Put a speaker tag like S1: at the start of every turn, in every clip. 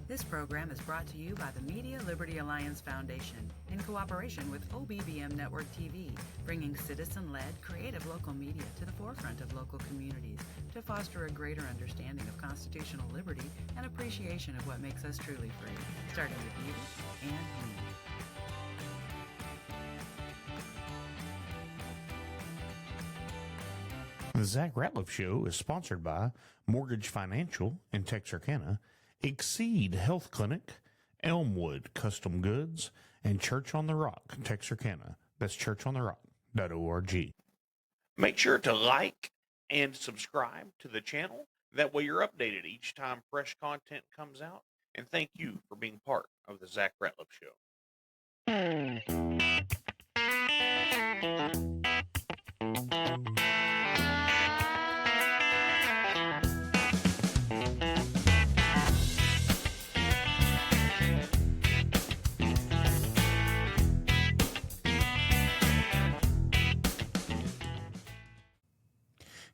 S1: This program is brought to you by the Media Liberty Alliance Foundation in cooperation with OBBM Network TV, bringing citizen-led, creative local media to the forefront of local communities to foster a greater understanding of constitutional liberty and appreciation of what makes us truly free, starting with you and me.
S2: The Zach Ratliff Show is sponsored by Mortgage Financial in Texarkana, Exceed Health Clinic, Elmwood Custom Goods, and Church on the Rock, Texarkana. That's churchontherock.org. Make sure to like and subscribe to the channel. That way you're updated each time fresh content comes out. And thank you for being part of the Zach Ratliff Show.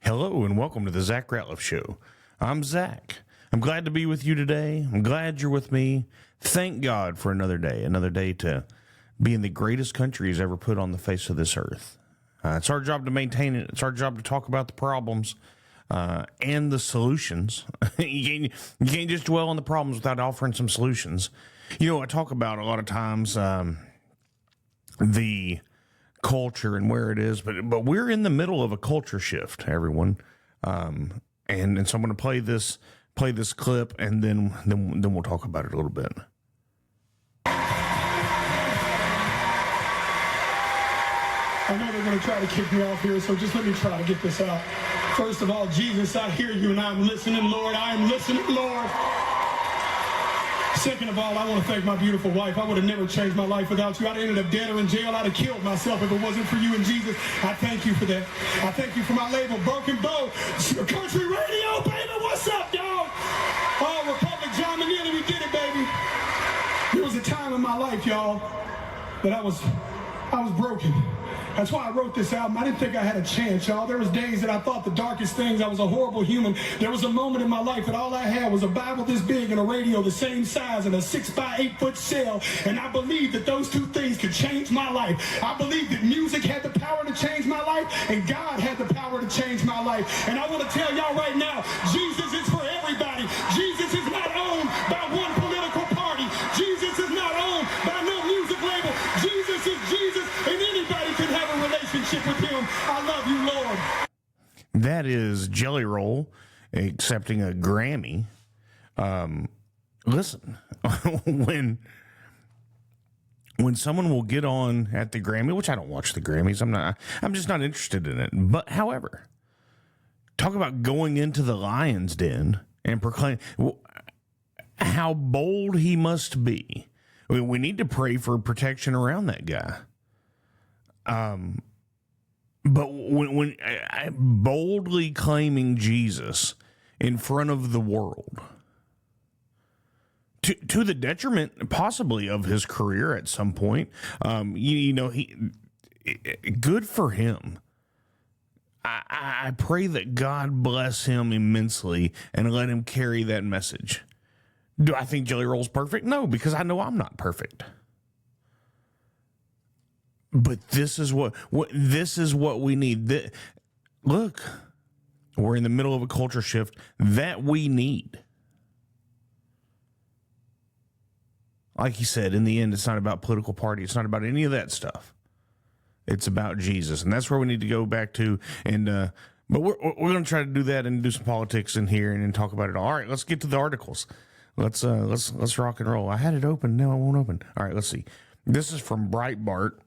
S2: Hello and welcome to the Zach Ratliff Show. I'm Zach. I'm glad to be with you today. I'm glad you're with me. Thank God for another day to be in the greatest country he's ever put on the face of this earth. It's our job to maintain it. It's our job to talk about the problems and the solutions. You can't just dwell on the problems without offering some solutions. You know, I talk about a lot of times the culture and where it is, but we're in the middle of a culture shift, everyone. And so I'm going to play this clip, and then we'll talk about it a little bit.
S3: I know they're going to try to kick me off here, so just let me try to get this out. First of all, Jesus, I hear you and I'm listening, Lord. I am listening, Lord. Second of all, I want to thank my beautiful wife. I would have never changed my life without you. I'd have ended up dead or in jail. I'd have killed myself if it wasn't for you and Jesus. I thank you for that. I thank you for my label, Broken Bow, Country Radio, baby. What's up, dog? Oh, Republic, John Manili, we did it, baby. There was a time in my life, y'all, that I was broken. That's why I wrote this album. I didn't think I had a chance, y'all. There was days that I thought the darkest things. I was a horrible human. There was a moment in my life that all I had was a Bible this big and a radio the same size and a 6x8 foot cell. And I believed that those two things could change my life. I believed that music had the power to change my life and God had the power to change my life. And I want to tell y'all right now, Jesus is for everybody. Jesus is not owned by one political party. Jesus is not owned by no music label. Jesus is Jesus, and anybody can have a relationship with him. I love you, Lord.
S2: That is Jelly Roll accepting a Grammy. Listen, when someone will get on at the Grammy, which I don't watch the Grammys, I'm just not interested in it. But however, talk about going into the lion's den and proclaim how bold he must be. I mean, we need to pray for protection around that guy. But when boldly claiming Jesus in front of the world, to the detriment possibly of his career at some point, good for him. I pray that God bless him immensely and let him carry that message. Do I think Jelly Roll's perfect? No, because I know I'm not perfect. But this is what we need. Look, we're in the middle of a culture shift that we need. Like he said, in the end, it's not about political party. It's not about any of that stuff. It's about Jesus, and that's where we need to go back to. And but we're going to try to do that and do some politics in here and talk about it all. All right, let's get to the articles. Let's rock and roll. I had it open, now it won't open. All right, let's see. This is from Breitbart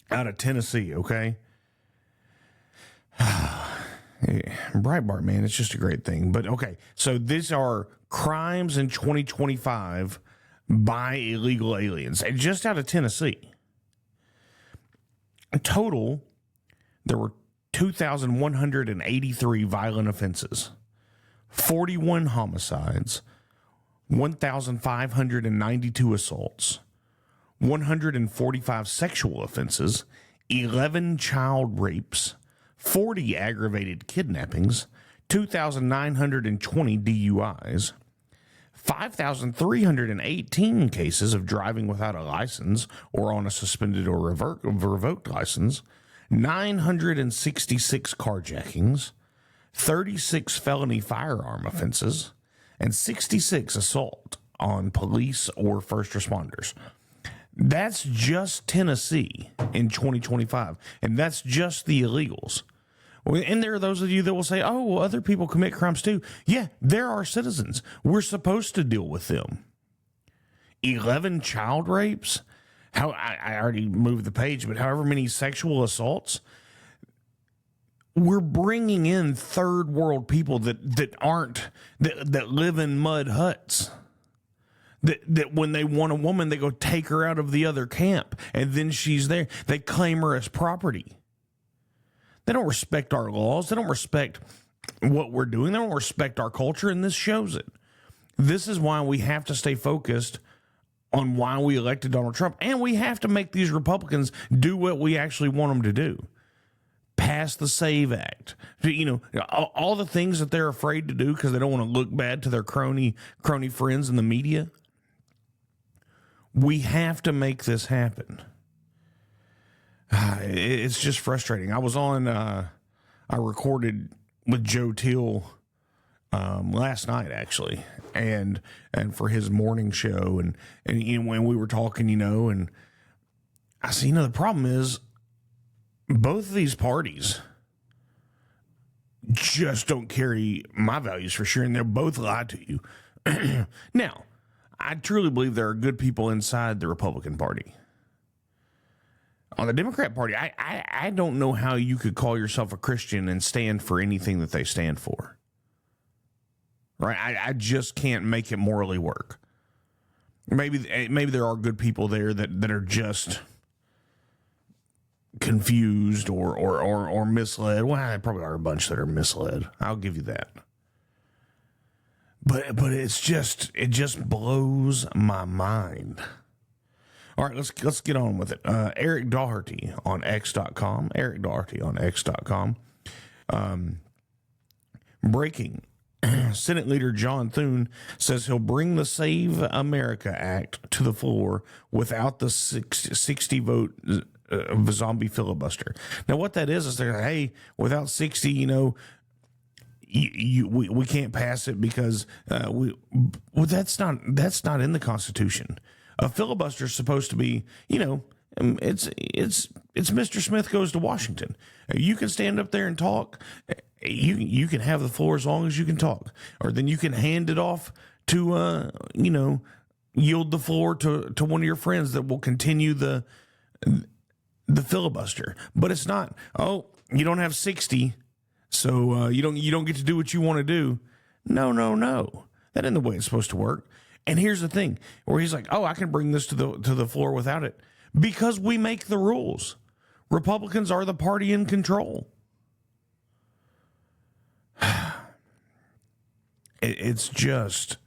S2: out of Tennessee, okay? Breitbart, man, it's just a great thing. But okay, so these are crimes in 2025 by illegal aliens, and just out of Tennessee. In total, there were 2,183 violent offenses, 41 homicides, 1,592 assaults, 145 sexual offenses, 11 child rapes, 40 aggravated kidnappings, 2,920 DUIs, 5,318 cases of driving without a license or on a suspended or revoked license, 966 carjackings, 36 felony firearm offenses, and 66 assault on police or first responders. That's just Tennessee in 2025, and that's just the illegals. And there are those of you that will say, oh, well, other people commit crimes too. Yeah, they're our citizens. We're supposed to deal with them. 11 child rapes. I already moved the page, but however many sexual assaults. We're bringing in third world people that live in mud huts. That when they want a woman, they go take her out of the other camp, and then she's there. They claim her as property. They don't respect our laws. They don't respect what we're doing. They don't respect our culture, and this shows it. This is why we have to stay focused on why we elected Donald Trump, and we have to make these Republicans do what we actually want them to do. Pass the SAVE Act. You know, all the things that they're afraid to do because they don't want to look bad to their crony friends in the media. We have to make this happen. It's just frustrating. I was on, I recorded with Joe Till last night, actually, and for his morning show, and you know, when we were talking, you know, and I said, you know, the problem is both of these parties just don't carry my values for sure, and they'll both lie to you. Now, I truly believe there are good people inside the Republican Party. On the Democrat Party, I don't know how you could call yourself a Christian and stand for anything that they stand for. Right? I just can't make it morally work. Maybe there are good people there that are just confused or misled. Well, there probably are a bunch that are misled. I'll give you that. But it just blows my mind. All right, let's get on with it. Eric Doherty on X.com. Eric Doherty on X.com. Breaking. Senate Leader John Thune says he'll bring the Save America Act to the floor without the 60 vote zombie filibuster. Now, what that is they're like, hey, without 60, you know, we can't pass it because that's not in the Constitution. A filibuster is supposed to be, you know, it's Mr. Smith goes to Washington. You can stand up there and talk. You can have the floor as long as you can talk, or then you can hand it off to you know, yield the floor to one of your friends that will continue the filibuster. But it's not. Oh, you don't have 60, so you don't get to do what you want to do. No. That isn't the way it's supposed to work. And here's the thing, where he's like, oh, I can bring this to the floor without it. Because we make the rules. Republicans are the party in control. It's just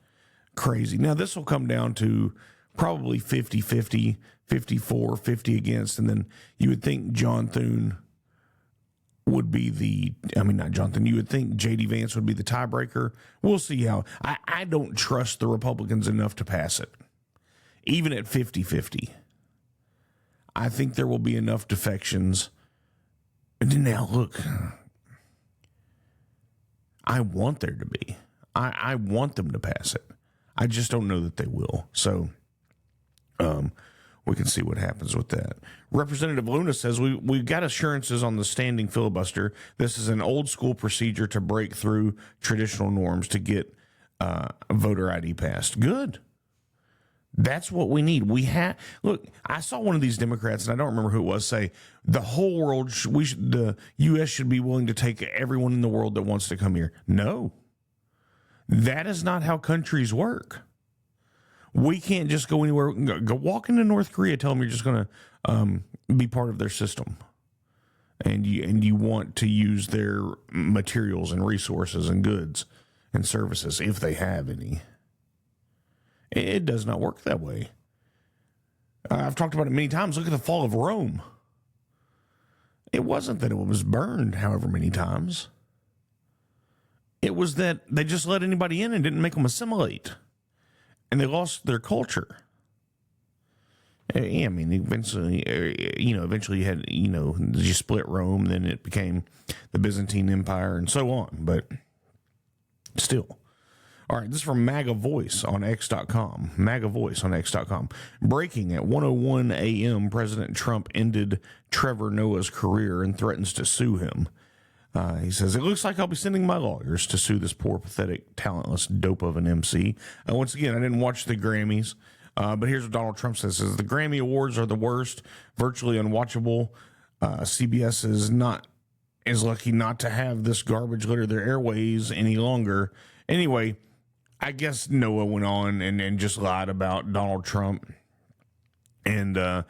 S2: crazy. Now, this will come down to probably 50-50, 54-50 against, and then you would think John Thune would be not John Thune, you would think J.D. Vance would be the tiebreaker. We'll see how. I don't trust the Republicans enough to pass it, even at 50-50. I think there will be enough defections. And now, look, I want there to be. I want them to pass it. I just don't know that they will. So we can see what happens with that. Representative Luna says we've got assurances on the standing filibuster. This is an old school procedure to break through traditional norms to get voter ID passed. Good. That's what we need. Look, I saw one of these Democrats, and I don't remember who it was, say the whole world, the U.S. should be willing to take everyone in the world that wants to come here. No, that is not how countries work. We can't just go anywhere. Go walk into North Korea, tell them you're just going to be part of their system, and you want to use their materials and resources and goods and services if they have any. It does not work that way. I've talked about it many times. Look at the fall of Rome. It wasn't that it was burned however many times. It was that they just let anybody in and didn't make them assimilate. and they lost their culture. Yeah, I mean, eventually you had, you split Rome, then it became the Byzantine Empire and so on, but still. All right, this is from MAGA Voice on X.com. MAGA Voice on X.com. Breaking at 1:01 a.m., President Trump ended Trevor Noah's career and threatens to sue him. He says, it looks like I'll be sending my lawyers to sue this poor, pathetic, talentless dope of an MC. Once again, I didn't watch the Grammys. But here's what Donald Trump says. The Grammy Awards are the worst, virtually unwatchable. CBS is lucky not to have this garbage litter their airways any longer. Anyway, I guess Noah went on and just lied about Donald Trump and the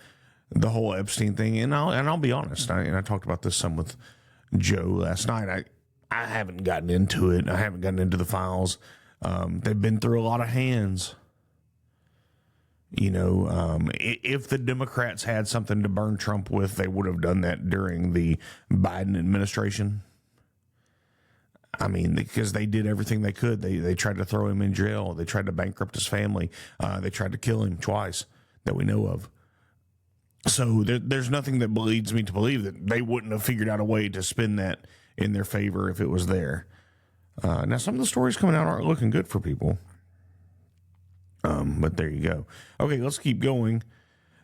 S2: whole Epstein thing. And I'll be honest, I talked about this some with Joe last night. I haven't gotten into it. I haven't gotten into the files. They've been through a lot of hands. If the Democrats had something to burn Trump with, they would have done that during the Biden administration. I mean, because they did everything they could. They tried to throw him in jail. They tried to bankrupt his family. They tried to kill him twice that we know of. So there's nothing that leads me to believe that they wouldn't have figured out a way to spin that in their favor if it was there. Now, some of the stories coming out aren't looking good for people. But there you go. Okay, let's keep going.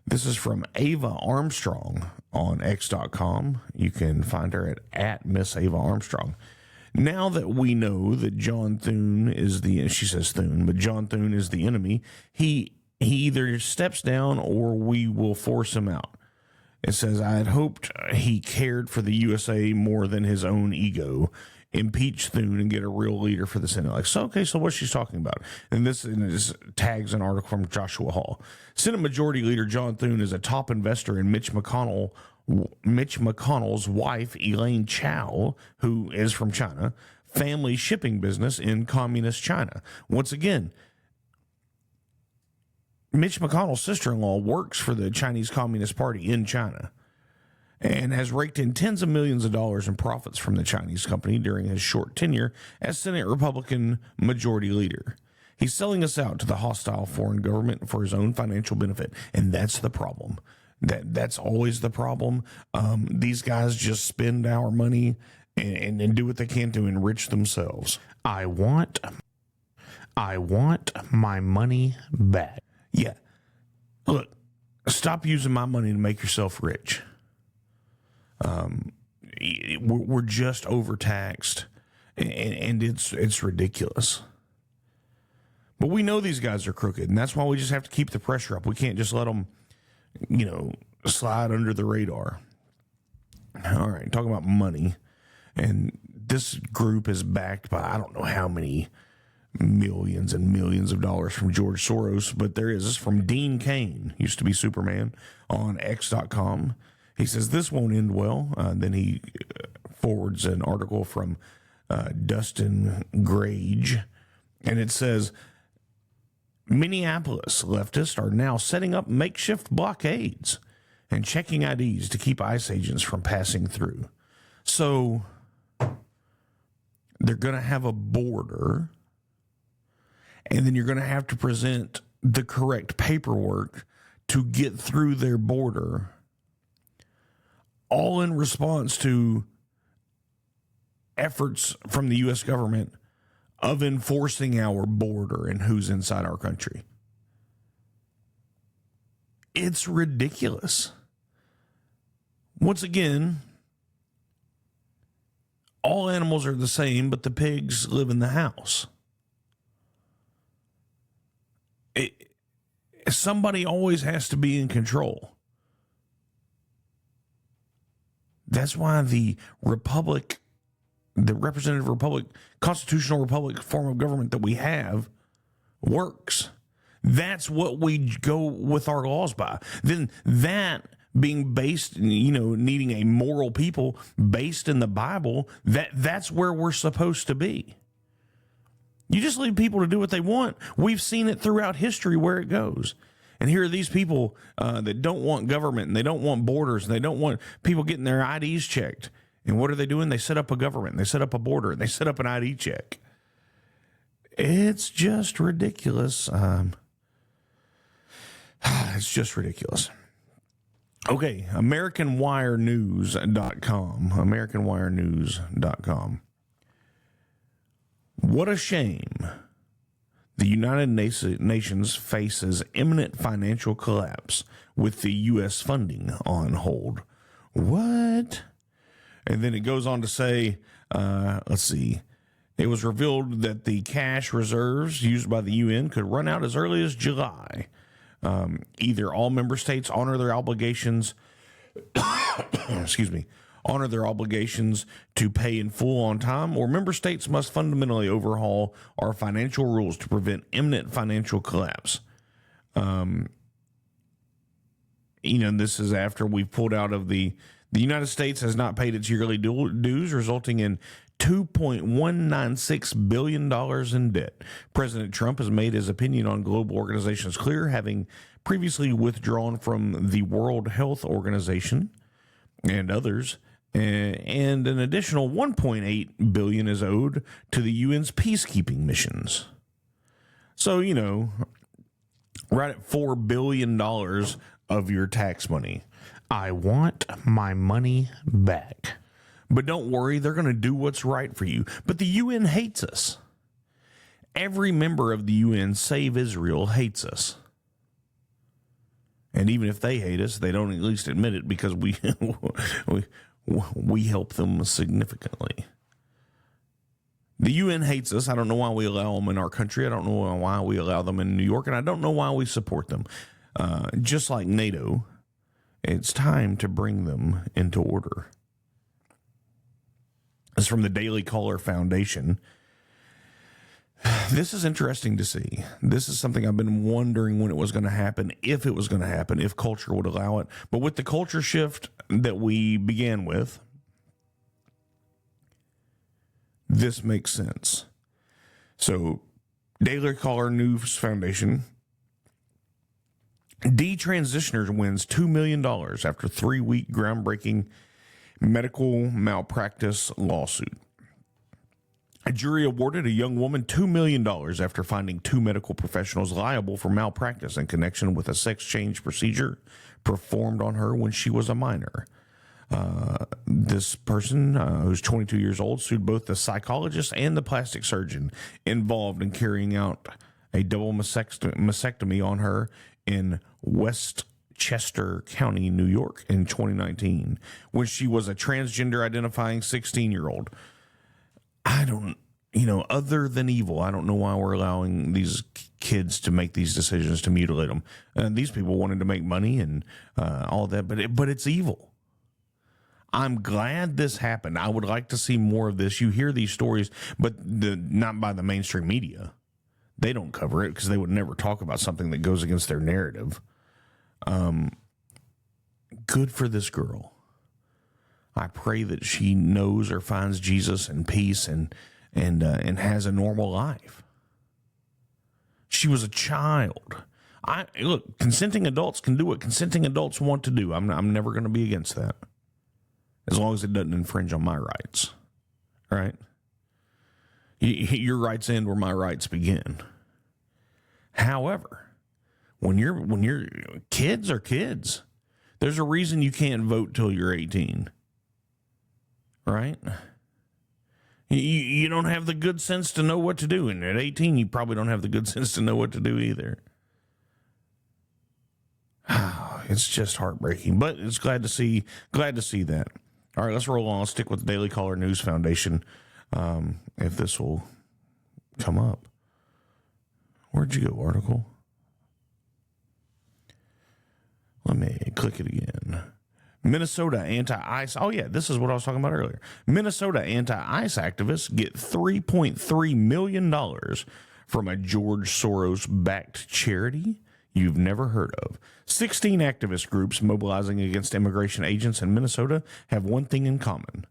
S2: This is from Ava Armstrong on X.com. You can find her at Miss Ava Armstrong. Now that we know that John Thune is she says Thune, but John Thune is the enemy, he either steps down or we will force him out. It says, I had hoped he cared for the USA more than his own ego. Impeach Thune and get a real leader for the Senate. So what's she's talking about? And this tags an article from Joshua Hall. Senate Majority Leader John Thune is a top investor in Mitch McConnell's wife, Elaine Chao, who is from China, family shipping business in communist China. Once again, Mitch McConnell's sister-in-law works for the Chinese Communist Party in China and has raked in tens of millions of dollars in profits from the Chinese company during his short tenure as Senate Republican Majority Leader. He's selling us out to the hostile foreign government for his own financial benefit, and that's the problem. That's always the problem. These guys just spend our money and do what they can to enrich themselves. I want my money back. Yeah. Look, stop using my money to make yourself rich. We're just overtaxed, and it's ridiculous. But we know these guys are crooked, and that's why we just have to keep the pressure up. We can't just let them, slide under the radar. All right, talking about money, and this group is backed by I don't know how many millions and millions of dollars from George Soros, but there is. This is from Dean Cain, used to be Superman, on X.com. He says, this won't end well. Then he forwards an article from Dustin Grage, and it says, Minneapolis leftists are now setting up makeshift blockades and checking IDs to keep ICE agents from passing through. So they're going to have a border, and then you're going to have to present the correct paperwork to get through their border, all in response to efforts from the U.S. government of enforcing our border and who's inside our country. It's ridiculous. Once again, all animals are the same, but the pigs live in the house. Somebody always has to be in control. That's why the republic, the representative republic, constitutional republic form of government that we have works. That's what we go with our laws by. Then that being based, needing a moral people based in the Bible, that's where we're supposed to be. You just leave people to do what they want. We've seen it throughout history where it goes. And here are these people that don't want government, and they don't want borders, and they don't want people getting their IDs checked. And what are they doing? They set up a government, they set up a border, and they set up an ID check. It's just ridiculous. It's just ridiculous. Okay, AmericanWireNews.com. AmericanWireNews.com. What a shame. The United Nations faces imminent financial collapse with the U.S. funding on hold. What? And then it goes on to say, let's see. It was revealed that the cash reserves used by the UN could run out as early as July. Either all member states honor their obligations, honor their obligations to pay in full on time, or member states must fundamentally overhaul our financial rules to prevent imminent financial collapse. This is after we've pulled out of the United States has not paid its yearly dues, resulting in $2.196 billion in debt. President Trump has made his opinion on global organizations clear, having previously withdrawn from the World Health Organization and others, and an additional $1.8 billion is owed to the UN's peacekeeping missions. So, right at $4 billion of your tax money. I want my money back. But don't worry, they're going to do what's right for you. But the UN hates us. Every member of the UN, save Israel, hates us. And even if they hate us, they don't at least admit it because we help them significantly. The UN hates us. I don't know why we allow them in our country. I don't know why we allow them in New York. And I don't know why we support them. Just like NATO, it's time to bring them into order. This is from the Daily Caller Foundation. This is interesting to see. This is something I've been wondering when it was going to happen, if it was going to happen, if culture would allow it. But with the culture shift that we began with, this makes sense. So, Daily Caller News Foundation. Detransitioner wins $2 million after 3-week groundbreaking medical malpractice lawsuit. A jury awarded a young woman $2 million after finding 2 medical professionals liable for malpractice in connection with a sex change procedure performed on her when she was a minor. This person, who's 22 years old, sued both the psychologist and the plastic surgeon involved in carrying out a double mastectomy on her in Westchester County, New York in 2019 when she was a transgender identifying 16-year-old. Other than evil, I don't know why we're allowing these kids to make these decisions to mutilate them. These people wanted to make money and all that, but it's evil. I'm glad this happened. I would like to see more of this. You hear these stories, but not by the mainstream media. They don't cover it because they would never talk about something that goes against their narrative. Good for this girl. I pray that she knows or finds Jesus and peace and has a normal life. She was a child. Look, consenting adults can do what consenting adults want to do. I'm never going to be against that, as long as it doesn't infringe on my rights. All right? Your rights end where my rights begin. However, when you're kids are kids. There's a reason you can't vote till you're 18. Right? You don't have the good sense to know what to do. And at 18, you probably don't have the good sense to know what to do either. It's just heartbreaking. But it's glad to see that. All right, let's roll on. Let's stick with the Daily Caller News Foundation. If this will come up. Where'd you go, article? Let me click it again. Minnesota anti-ICE. Oh, yeah, this is what I was talking about earlier. Minnesota anti-ICE activists get $3.3 million from a George Soros-backed charity you've never heard of. 16 activist groups mobilizing against immigration agents in Minnesota have one thing in common: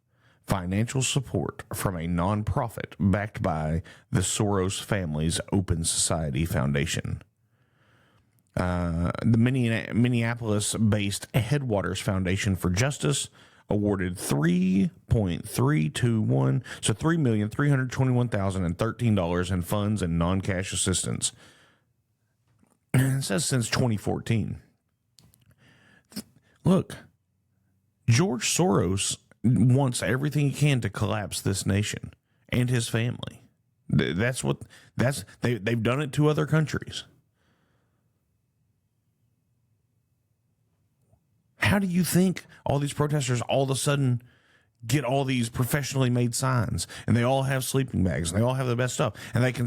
S2: financial support from a nonprofit backed by the Soros family's Open Society Foundation. The Minneapolis-based Headwaters Foundation for Justice awarded $3.321,013 in funds and non-cash assistance. It says since 2014. Look, George Soros wants everything he can to collapse this nation and his family. They've done it to other countries. How do you think all these protesters all of a sudden get all these professionally made signs, and they all have sleeping bags, and they all have the best stuff, and they can?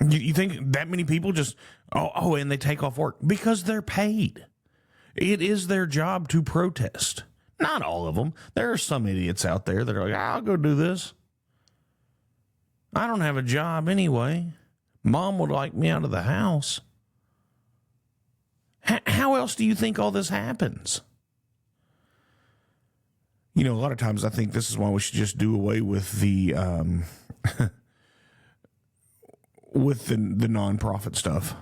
S2: You think that many people just and they take off work because they're paid? It is their job to protest. Not all of them. There are some idiots out there that are like, I'll go do this. I don't have a job anyway. Mom would like me out of the house. How else do you think all this happens? You know, a lot of times I think this is why we should just do away with the with the nonprofit stuff.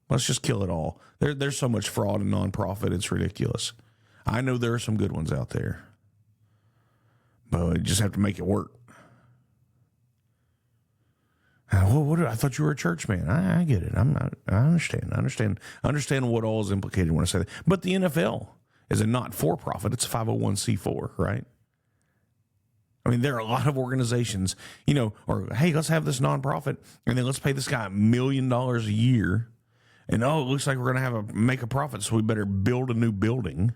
S2: Let's just kill it all. There's so much fraud in nonprofit, it's ridiculous. I know there are some good ones out there, but you just have to make it work. Well, I thought you were a church man. I get it. I understand what all is implicated when I say that. But the NFL is a not-for-profit. It's a 501c4, right? I mean, there are a lot of organizations, or, hey, let's have this nonprofit, and then let's pay this guy $1 million a year, and, it looks like we're going to make a profit, so we better build a new building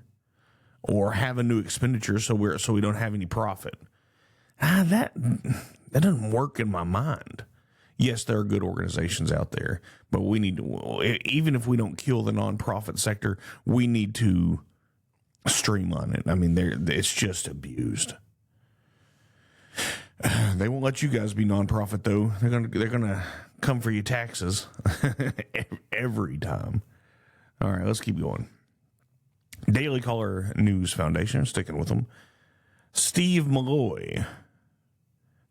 S2: or have a new expenditure so we don't have any profit. That doesn't work in my mind. Yes, there are good organizations out there, but we need to, even if we don't kill the nonprofit sector, we need to streamline it. I mean, it's just abused. They won't let you guys be nonprofit though. They're gonna come for your taxes every time. All right, let's keep going. Daily Caller News Foundation, sticking with them. Steve Malloy.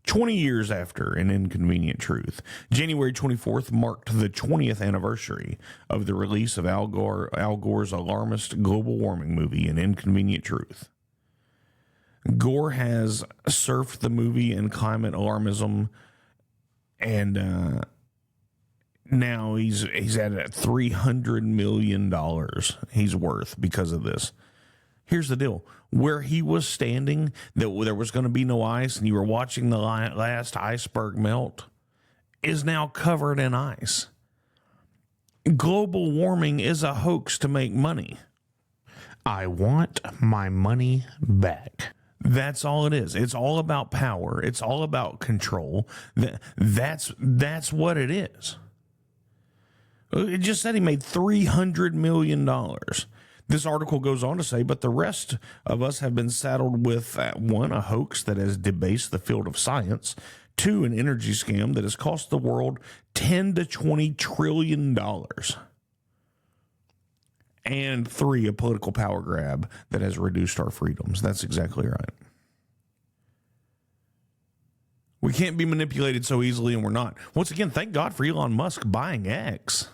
S2: 20 years after An Inconvenient Truth, January 24th marked the 20th anniversary of the release of Al Gore's alarmist global warming movie, An Inconvenient Truth. Gore has surfed the movie and climate alarmism, and now he's at $300 million he's worth because of this. Here's the deal. Where he was standing, that there was going to be no ice, and you were watching the last iceberg melt, is now covered in ice. Global warming is a hoax to make money. I want my money back. That's all it is. It's all about power. It's all about control. That's what it is. It just said he made $300 million. This article goes on to say, but the rest of us have been saddled with, one, a hoax that has debased the field of science, two, an energy scam that has cost the world $10 to $20 trillion, and three, a political power grab that has reduced our freedoms. That's exactly right. We can't be manipulated so easily, and we're not. Once again, thank God for Elon Musk buying X,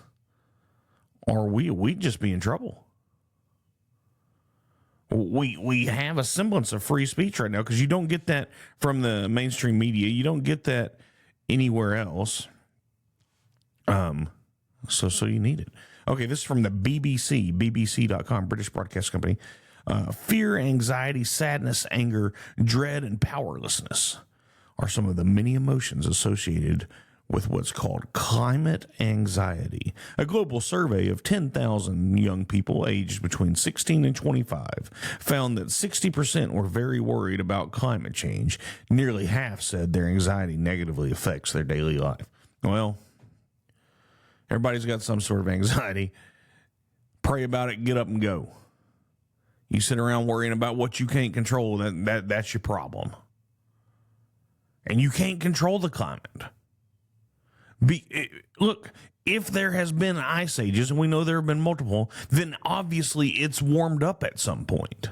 S2: or we'd just be in trouble. We have a semblance of free speech right now because you don't get that from the mainstream media. You don't get that anywhere else. So you need it. Okay, this is from the BBC, BBC.com, British Broadcast Company. Fear, anxiety, sadness, anger, dread, and powerlessness are some of the many emotions associated with what's called climate anxiety. A global survey of 10,000 young people aged between 16 and 25 found that 60% were very worried about climate change. Nearly half said their anxiety negatively affects their daily life. Well, everybody's got some sort of anxiety. Pray about it, get up and go. You sit around worrying about what you can't control, that's your problem. And you can't control the climate. Look, if there has been ice ages, and we know there have been multiple, then obviously it's warmed up at some point.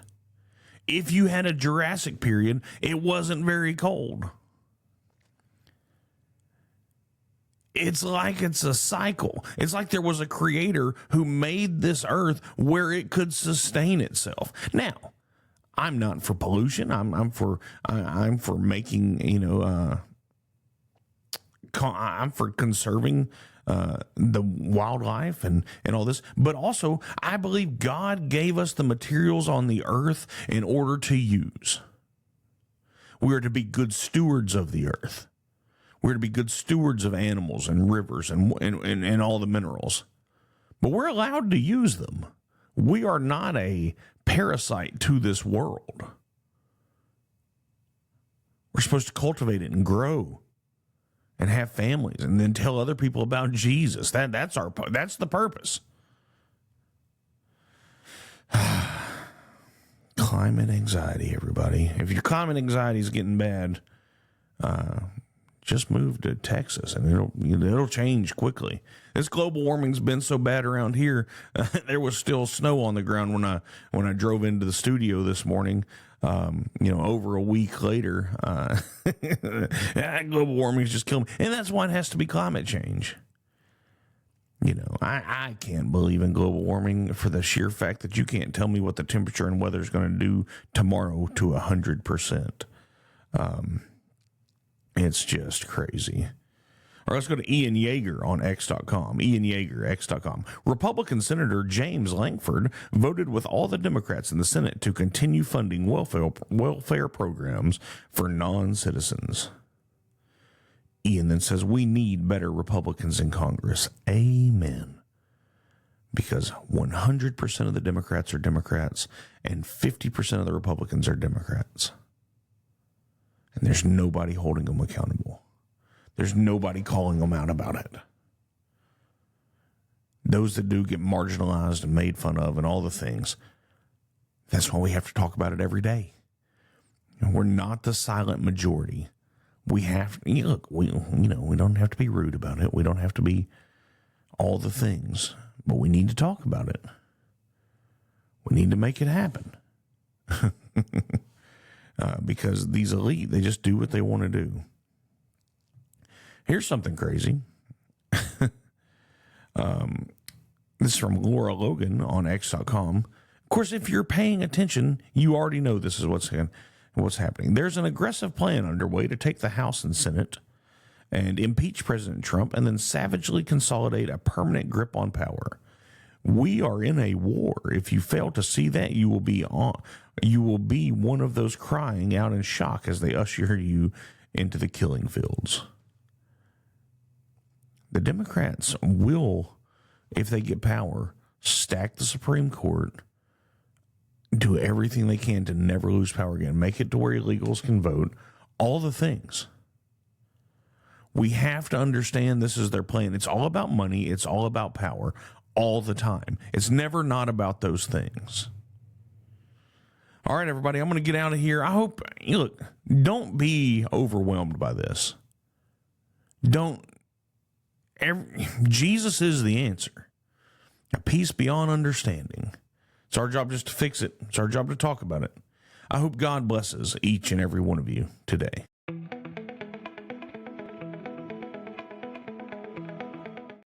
S2: If you had a Jurassic period, it wasn't very cold. It's like it's a cycle. It's like there was a creator who made this earth where it could sustain itself. Now, I'm not for pollution. I'm for making, I'm for conserving the wildlife and all this, but also I believe God gave us the materials on the earth in order to use. We are to be good stewards of the earth. We're to be good stewards of animals and rivers and all the minerals. But we're allowed to use them. We are not a parasite to this world. We're supposed to cultivate it and grow and have families and then tell other people about Jesus. That's the purpose. Climate anxiety, everybody. If your climate anxiety is getting bad, just move to Texas and it'll change quickly. This global warming's been so bad around here. There was still snow on the ground when I drove into the studio this morning. Over a week later, global warming's just killing me, and that's why it has to be climate change. I can't believe in global warming for the sheer fact that you can't tell me what the temperature and weather is going to do tomorrow to 100%. It's just crazy. All right, let's go to Ian Yeager on X.com. Ian Yeager, X.com. Republican Senator James Lankford voted with all the Democrats in the Senate to continue funding welfare programs for non-citizens. Ian then says, we need better Republicans in Congress. Amen. Because 100% of the Democrats are Democrats and 50% of the Republicans are Democrats. And there's nobody holding them accountable. There's nobody calling them out about it. Those that do get marginalized and made fun of and all the things, that's why we have to talk about it every day. We're not the silent majority. We have to, look, we don't have to be rude about it. We don't have to be all the things, but we need to talk about it. We need to make it happen. Because these elite, they just do what they want to do. Here's something crazy. This is from Laura Logan on X.com. Of course, if you're paying attention, you already know this is what's happening. There's an aggressive plan underway to take the House and Senate and impeach President Trump and then savagely consolidate a permanent grip on power. We are in a war. If you fail to see that, you will be one of those crying out in shock as they usher you into the killing fields. The Democrats will, if they get power, stack the Supreme Court, do everything they can to never lose power again, make it to where illegals can vote, all the things. We have to understand this is their plan. It's all about money. It's all about power all the time. It's never not about those things. All right, everybody, I'm going to get out of here. I hope, don't be overwhelmed by this. Jesus is the answer. A peace beyond understanding. It's our job just to fix it. It's our job to talk about it. I hope God blesses each and every one of you today.